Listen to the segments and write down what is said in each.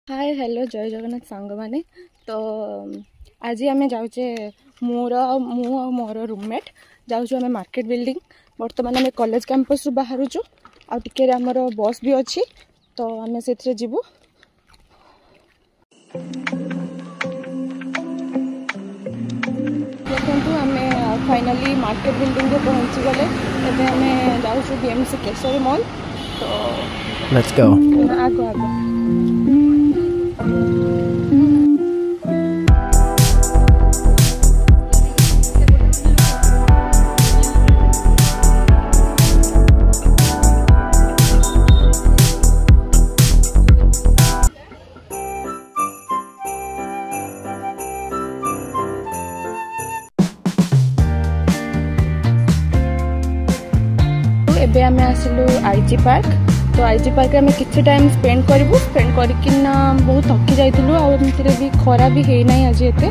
hi hello जय जगन्नाथ सांग माने तो आज आम जाऊे मोर रूममेट जाऊँ आम मार्केट बिल्डिंग बर्तमान आम कॉलेज कैंपस रु बाहर आम आमर बस भी अच्छी तो आम से जीवु देखु आम फाइनाली मार्केट बिल्डिंग रे पहुँची गले एबे आम जाऊँ बीएमसी केशरी मॉल तो लेट्स गो आगो आगो एबे आमे आसिलु आईजी पार्क तो आईजी पार्क में किसी टाइम स्पेंड करकिना बहुत थकी जाइलु आमती भी खरा भी है ना आज एते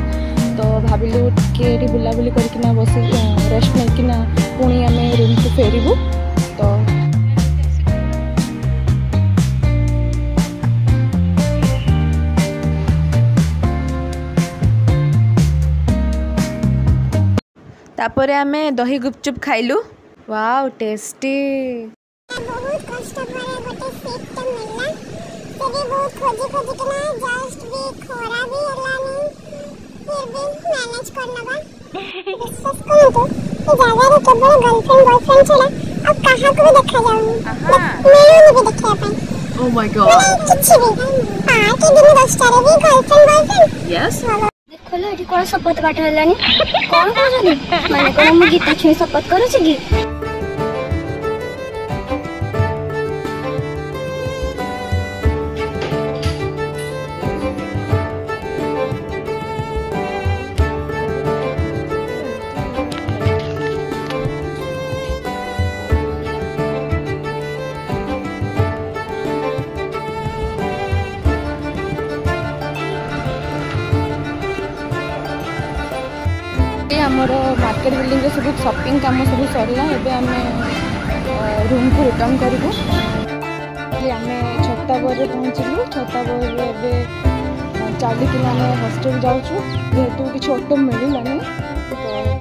तो भाविलु टिके बुलाबुली करकिना बस रेस्ट नैकिना पुणी आम रूम को फेरबू तो तापरे आमे दही गुपचुप खाइलु वाओ टेस्टी बहुत कष्ट करे गोटे सीट त मिलला से भी बहुत खोजी खोजी के ना जस्ट भी खोरा भी हलानी फिर भी मैनेज करनबा विश्वास करो तो ये जगह रे केवल गर्लफ्रेंड बॉयफ्रेंड छला अब कहां को भी देखा जाऊनी मेरे भी देखिया पाई ओह माय गॉड किछि भी के दिन 10 रे भी गर्लफ्रेंड बॉयफ्रेंड यस देखलो एठी कोन शपथ काट हलानी कोन कहजनी माने कोन मु गीता छुई शपथ करू छी की आमर मार्केट बिल्डिंग रे सब शॉपिंग काम सब सरला एबे आमे रूम को रिटर्न करूँ आम छताबर पहुँचलु छताबर एबे चलिए हॉस्टल जाऊँ जेहेतु किसी ऑटो मिललानी तो